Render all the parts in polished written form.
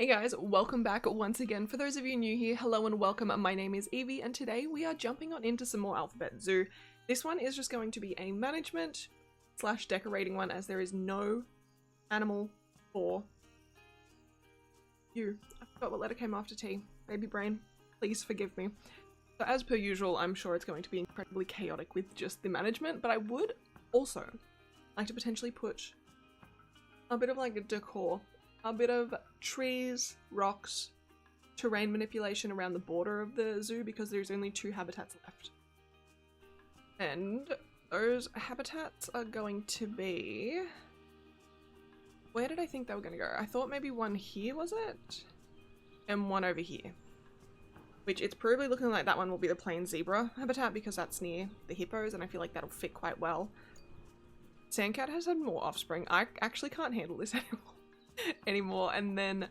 Hey guys, welcome back once again. For those of you new here, hello and welcome. My name is Evie and today we are jumping on into some more Alphabet Zoo. This one is just going to be a management slash decorating one as there is no animal for you. I forgot what letter came after T. Baby brain, please forgive me. So as per usual, I'm sure it's going to be incredibly chaotic with just the management, but I would also like to potentially put a bit of like a decor. A bit of trees, rocks, terrain manipulation around the border of the zoo because there's only 2 habitats left. And those habitats are going to be... Where did I think they were going to go? I thought maybe one here, was it? And one over here. Which it's probably looking like that one will be the plain zebra habitat because that's near the hippos and I feel like that'll fit quite well. Sandcat has had more offspring. I actually can't handle this anymore. And then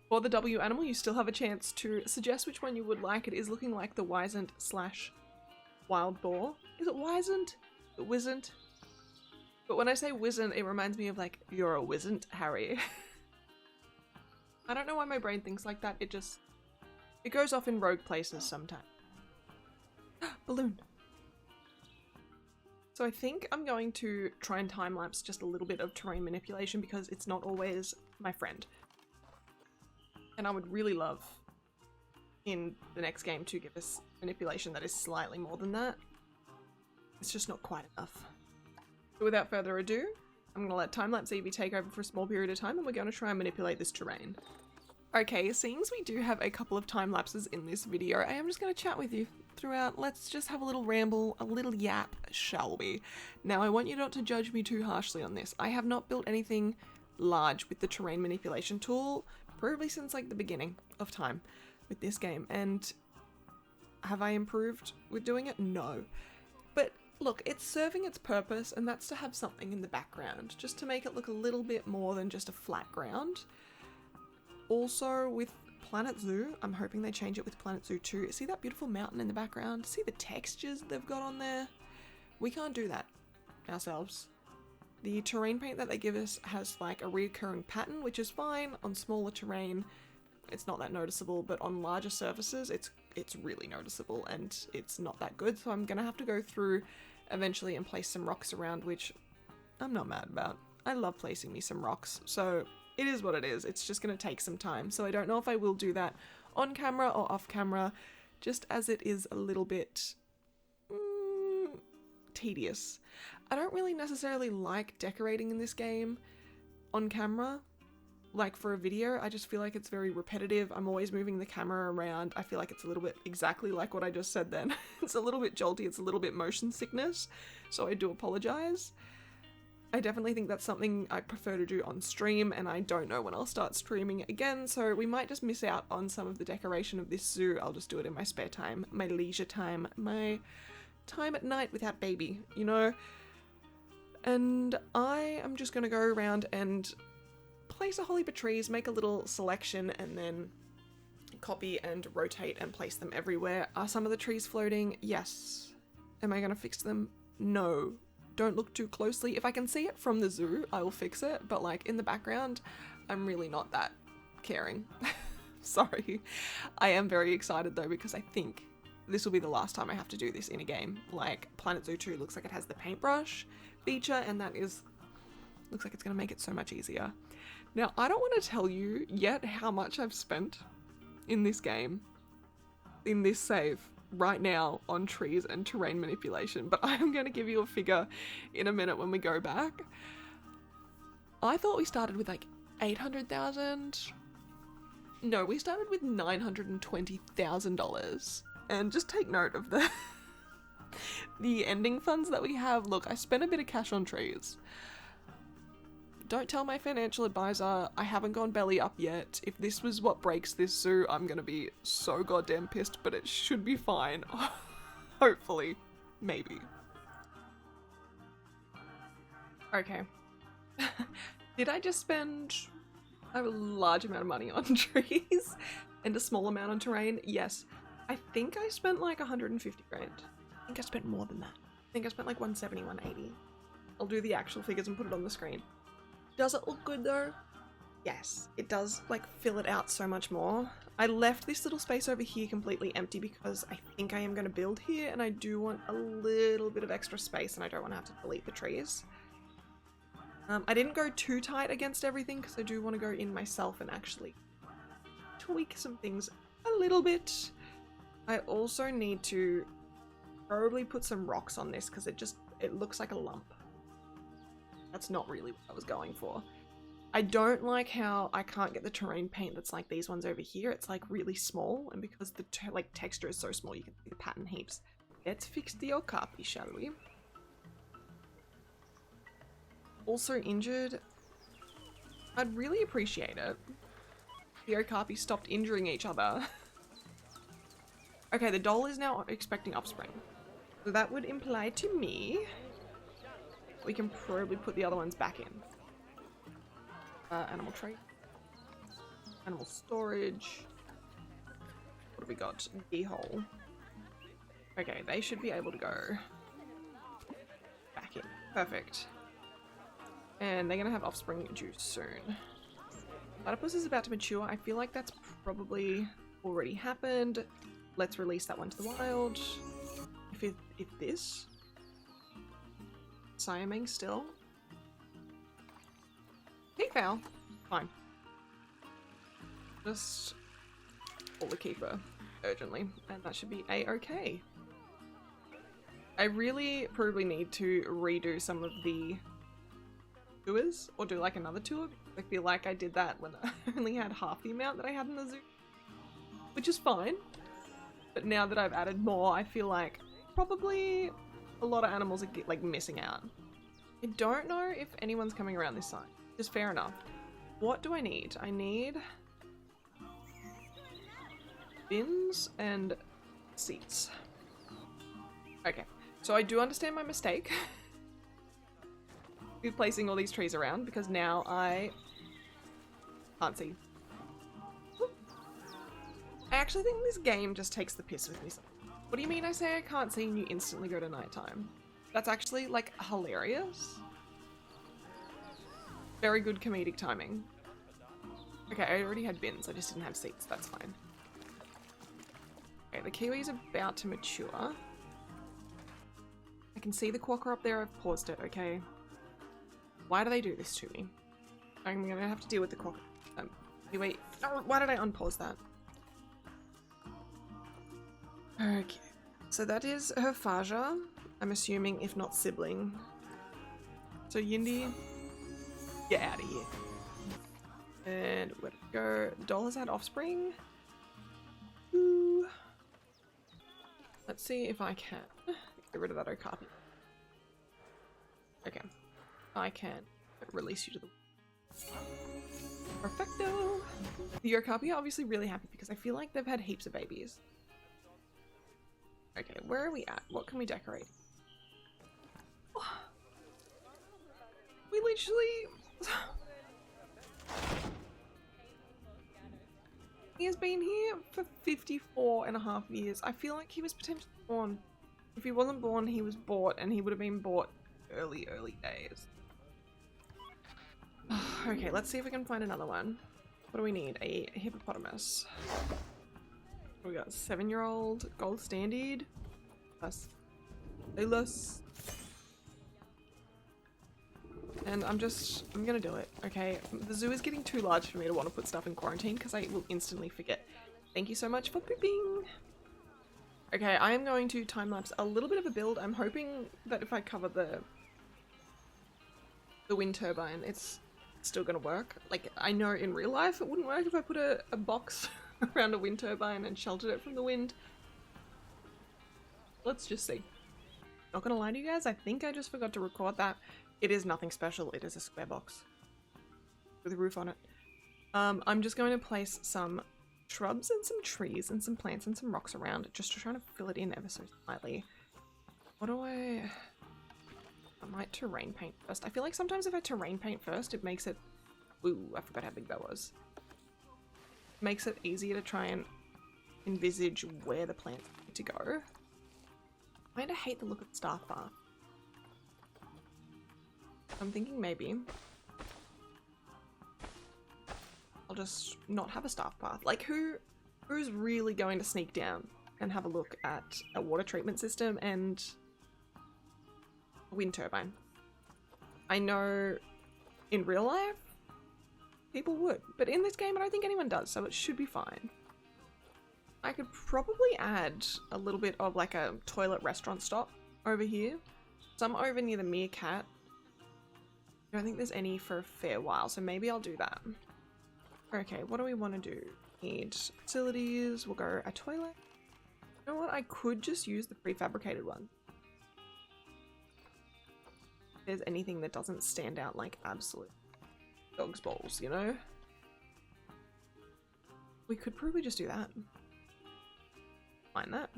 for the W animal you still have a chance to suggest which one you would like. It is looking like the Wisent slash wild boar. Is it Wisent? Wisent? But when I say Wisent it reminds me of like, you're a Wisent, Harry. I don't know why my brain thinks like that, it goes off in rogue places sometimes. Balloon. So I think I'm going to try and time-lapse just a little bit of terrain manipulation because it's not always my friend. And I would really love in the next game to give us manipulation that is slightly more than that. It's just not quite enough. So without further ado, I'm going to let time-lapse Evie take over for a small period of time and we're going to try and manipulate this terrain. Okay, seeing as we do have a couple of time lapses in this video, I am just going to chat with you throughout. Let's just have a little ramble, a little yap, shall we? Now, I want you not to judge me too harshly on this. I have not built anything large with the terrain manipulation tool, probably since like the beginning of time with this game. And have I improved with doing it? No. But look, it's serving its purpose, and that's to have something in the background, just to make it look a little bit more than just a flat ground. Also with Planet Zoo, I'm hoping they change it with Planet Zoo 2. See that beautiful mountain in the background? See the textures they've got on there? We can't do that ourselves. The terrain paint that they give us has like a recurring pattern, which is fine. On smaller terrain, it's not that noticeable, but on larger surfaces, it's really noticeable and it's not that good. So I'm gonna have to go through eventually and place some rocks around, which I'm not mad about. I love placing me some rocks, so it is what it is. It's just going to take some time. So I don't know if I will do that on camera or off camera, just as it is a little bit tedious. I don't really necessarily like decorating in this game on camera. Like for a video, I just feel like it's very repetitive. I'm always moving the camera around. I feel like it's a little bit exactly like what I just said then. It's a little bit jolty. It's a little bit motion sickness. So I do apologize. I definitely think that's something I prefer to do on stream, and I don't know when I'll start streaming again, so we might just miss out on some of the decoration of this zoo. I'll just do it in my spare time, my leisure time, my time at night without baby, you know? And I am just going to go around and place a whole heap of trees, make a little selection, and then copy and rotate and place them everywhere. Are some of the trees floating? Yes. Am I going to fix them? No. Don't look too closely. If I can see it from the zoo, I will fix it, but like in the background, I'm really not that caring. Sorry. I am very excited though because I think this will be the last time I have to do this in a game. Like Planet Zoo 2 looks like it has the paintbrush feature and that looks like it's going to make it so much easier. Now, I don't want to tell you yet how much I've spent in this game, in this save, right now on trees and terrain manipulation, but I am going to give you a figure in a minute when we go back. I thought we started with like 800,000. No, we started with $920,000. And just take note of the the ending funds that we have. Look, I spent a bit of cash on trees. Don't tell my financial advisor, I haven't gone belly up yet. If this was what breaks this zoo, I'm gonna be so goddamn pissed, but it should be fine. Hopefully. Maybe. Okay. Did I just spend a large amount of money on trees and a small amount on terrain? Yes. I think I spent like 150 grand. I think I spent more than that. I think I spent like 170, 180. I'll do the actual figures and put it on the screen. Does it look good though? Yes, it does like fill it out so much more. I left this little space over here completely empty because I think I am going to build here and I do want a little bit of extra space and I don't want to have to delete the trees. I didn't go too tight against everything because I do want to go in myself and actually tweak some things a little bit. I also need to probably put some rocks on this because it looks like a lump. That's not really what I was going for. I don't like how I can't get the terrain paint that's like these ones over here. It's like really small, and because the texture is so small, you can see the pattern heaps. Let's fix the okapi, shall we? Also injured. I'd really appreciate it. The okapi stopped injuring each other. Okay, the doll is now expecting offspring. So that would imply to me we can probably put the other ones back in. Animal trait. Animal storage. What have we got? D-hole. Okay, they should be able to go back in. Perfect. And they're gonna have offspring due soon. Platypus is about to mature. I feel like that's probably already happened. Let's release that one to the wild. If this Siaming still. Peafowl. Fine. Just pull the keeper urgently, and that should be a-okay. I really probably need to redo some of the tours, or do like another tour. I feel like I did that when I only had half the amount that I had in the zoo, which is fine. But now that I've added more, I feel like probably a lot of animals are like missing out. I don't know if anyone's coming around this side. Just fair enough. What do I need? I need bins and seats. Okay, so I do understand my mistake with placing all these trees around because now I can't see. I actually think this game just takes the piss with me. What do you mean I say I can't see and you instantly go to nighttime? That's actually like hilarious. Very good comedic timing. Okay, I already had bins, I just didn't have seats, that's fine. Okay, the kiwi's about to mature. I can see the quokka up there, I've paused it, okay? Why do they do this to me? I'm gonna have to deal with the quokka. Wait, oh, why did I unpause that? Okay, so that is her Faja, I'm assuming, if not sibling. So Yindi, get out of here. And where'd it go? Doll has had offspring. Ooh. Let's see if I can get rid of that okapi. Okay, I can release you to the perfecto. The okapi are obviously really happy because I feel like they've had heaps of babies. Okay, where are we at? What can we decorate? Oh. We literally... He has been here for 54 and a half years. I feel like he was potentially born. If he wasn't born, he was bought, and he would have been bought early days. Okay, let's see if we can find another one. What do we need? A hippopotamus. We got 7-year-old gold standard. Lus. And I'm gonna do it, okay? The zoo is getting too large for me to want to put stuff in quarantine because I will instantly forget. Thank you so much for pooping. Okay, I am going to time-lapse a little bit of a build. I'm hoping that if I cover the wind turbine, it's still gonna work. Like, I know in real life it wouldn't work if I put a box around a wind turbine and sheltered it from the wind. Let's just see. Not gonna lie to you guys, I think I just forgot to record that. It is nothing special, it is a square box with a roof on it. I'm just going to place some shrubs and some trees and some plants and some rocks around just to try to fill it in ever so slightly. What do I might terrain paint first. I feel like sometimes if I terrain paint first, it makes it... Ooh, I forgot how big that was. Makes it easier to try and envisage where the plants need to go. I kind of hate the look of the staff bar. I'm thinking maybe I'll just not have a staff path. Like who's really going to sneak down and have a look at a water treatment system and a wind turbine? I know in real life people would, but in this game I don't think anyone does, so it should be fine. I could probably add a little bit of like a toilet restaurant stop over here. Some over near the meerkat. I don't think there's any for a fair while, so maybe I'll do that. Okay, what do we want to do? Need facilities, we'll go a toilet. You know what, I could just use the prefabricated one. If there's anything that doesn't stand out like absolute dog's balls, you know? We could probably just do that. Find that.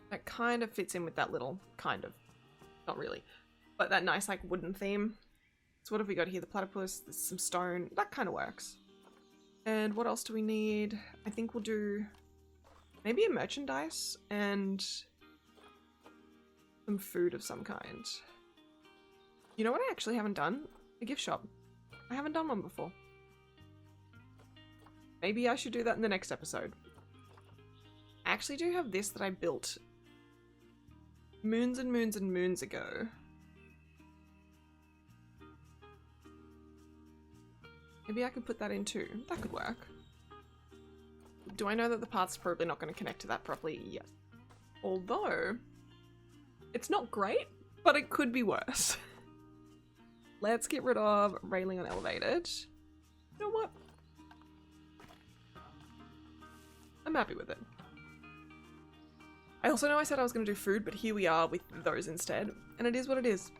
That kind of fits in with that little, kind of, not really, but that nice like wooden theme. So what have we got here? The platypus, there's some stone, that kind of works. And what else do we need? I think we'll do maybe a merchandise and some food of some kind. You know what I actually haven't done? A gift shop. I haven't done one before. Maybe I should do that in the next episode. I actually do have this that I built moons and moons and moons ago. Maybe I could put that in too. That could work. Do I know that the path's probably not going to connect to that properly? Yes. Although, it's not great, but it could be worse. Let's get rid of railing on elevated. You know what? I'm happy with it. I also know I said I was going to do food, but here we are with those instead. And it is what it is.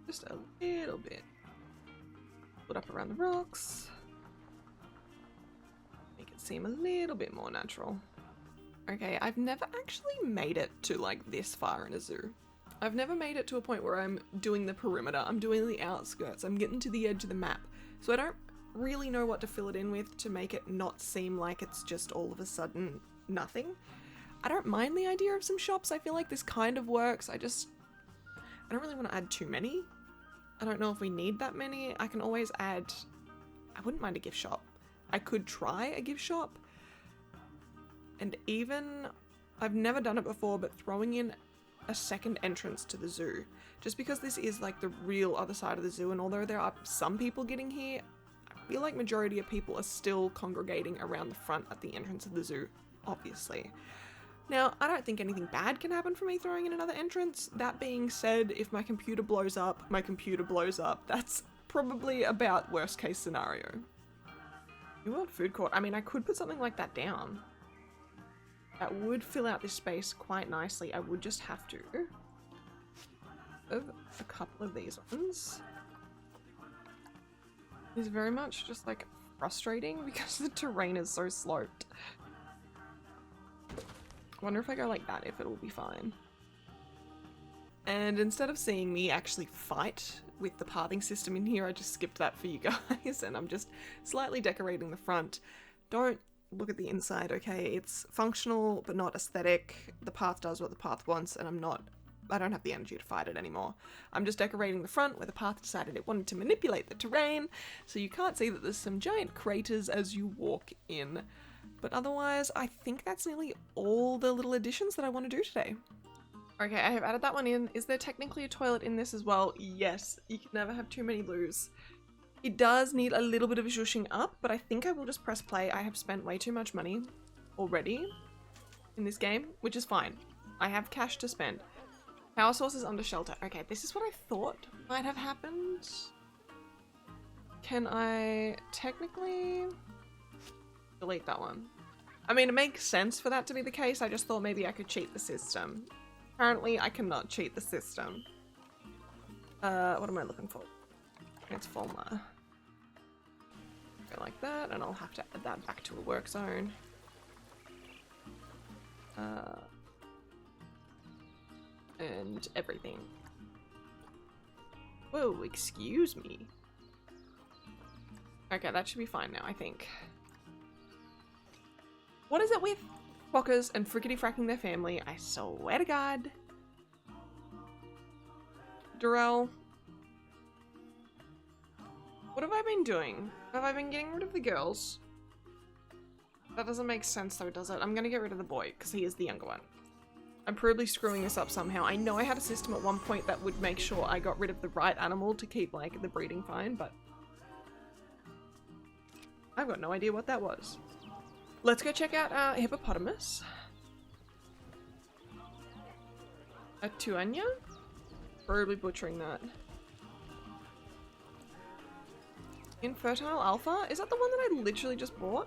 Just a little bit. Put up around the rocks. Make it seem a little bit more natural. Okay, I've never actually made it to like this far in a zoo. I've never made it to a point where I'm doing the perimeter. I'm doing the outskirts. I'm getting to the edge of the map. So I don't really know what to fill it in with to make it not seem like it's just all of a sudden nothing. I don't mind the idea of some shops. I feel like this kind of works. I don't really want to add too many. I don't know if we need that many. I can always add, I wouldn't mind a gift shop. I could try a gift shop. And even, I've never done it before, but throwing in a second entrance to the zoo. Just because this is like the real other side of the zoo, and although there are some people getting here, I feel like majority of people are still congregating around the front at the entrance of the zoo, obviously. Now, I don't think anything bad can happen from me throwing in another entrance. That being said, if my computer blows up, my computer blows up. That's probably about worst case scenario. New World Food Court. I mean, I could put something like that down. That would fill out this space quite nicely. I would just have to have a couple of these ones. It's very much just like frustrating because the terrain is so sloped. I wonder if I go like that, if it'll be fine. And instead of seeing me actually fight with the pathing system in here, I just skipped that for you guys, and I'm just slightly decorating the front. Don't look at the inside, okay? It's functional, but not aesthetic. The path does what the path wants, and I don't have the energy to fight it anymore. I'm just decorating the front where the path decided it wanted to manipulate the terrain, so you can't see that there's some giant craters as you walk in. But otherwise, I think that's nearly all the little additions that I want to do today. Okay, I have added that one in. Is there technically a toilet in this as well? Yes, you can never have too many loos. It does need a little bit of zhuzhing up, but I think I will just press play. I have spent way too much money already in this game, which is fine. I have cash to spend. Power sources under shelter. Okay, this is what I thought might have happened. Can I technically delete that one? I mean, it makes sense for that to be the case. I just thought maybe I could cheat the system. Apparently, I cannot cheat the system. What am I looking for? Transformer. Go like that, and I'll have to add that back to a work zone. And everything. Whoa, excuse me. Okay, that should be fine now, I think. What is it with quokkas and frickety fracking their family? I swear to God. Durrell. What have I been doing? Have I been getting rid of the girls? That doesn't make sense though, does it? I'm gonna get rid of the boy, because he is the younger one. I'm probably screwing this up somehow. I know I had a system at one point that would make sure I got rid of the right animal to keep, like, the breeding fine, but I've got no idea what that was. Let's go check out our hippopotamus. A tuanya? Probably butchering that. Infertile alpha? Is that the one that I literally just bought?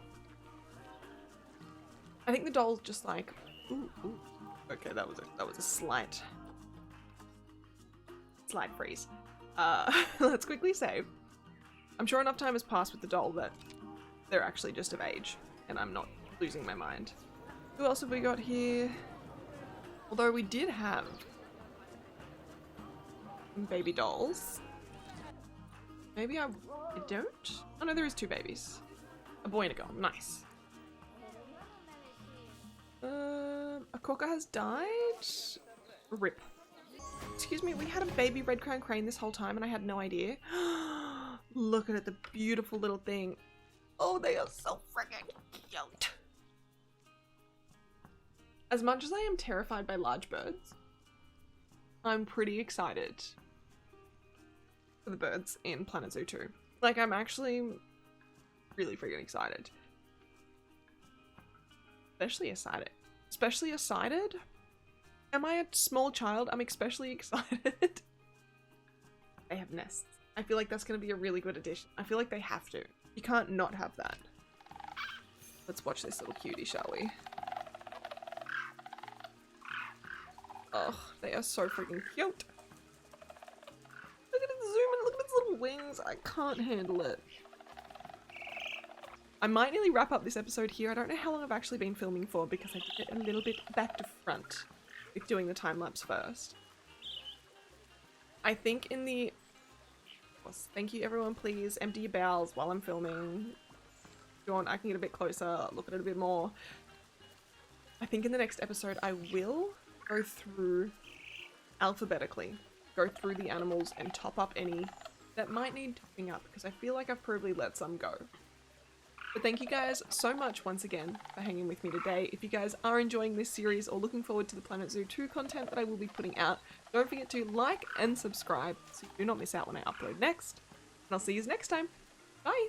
I think the doll's just like, ooh, ooh. Okay, that was a slight freeze. Let's quickly save. I'm sure enough time has passed with the doll that they're actually just of age, and I'm not losing my mind. Who else have we got here? Although we did have baby dolls. Maybe I don't? Oh no, there is 2 babies. A boy and a girl. Nice. A quokka has died? Rip. Excuse me, we had a baby red crown crane this whole time and I had no idea. Look at it, the beautiful little thing. Oh, they are so freaking cute. As much as I am terrified by large birds, I'm pretty excited for the birds in Planet Zoo 2. Like, I'm actually really freaking excited. Especially excited? Am I a small child? I'm especially excited. They have nests. I feel like that's going to be a really good addition. I feel like they have to. You can't not have that. Let's watch this little cutie, shall we? Oh, they are so freaking cute. Look at it zoom in, look at its little wings. I can't handle it. I might nearly wrap up this episode here. I don't know how long I've actually been filming for because I did it a little bit back to front with doing the time lapse first. I think in the... Thank you everyone, please empty your bowels while I'm filming. If you want, I can get a bit closer, look at it a bit more. I think in the next episode I will go through alphabetically, go through the animals and top up any that might need topping up because I feel like I've probably let some go. But thank you guys so much once again for hanging with me today. If you guys are enjoying this series or looking forward to the Planet Zoo 2 content that I will be putting out, don't forget to like and subscribe so you do not miss out when I upload next. And I'll see you next time. Bye!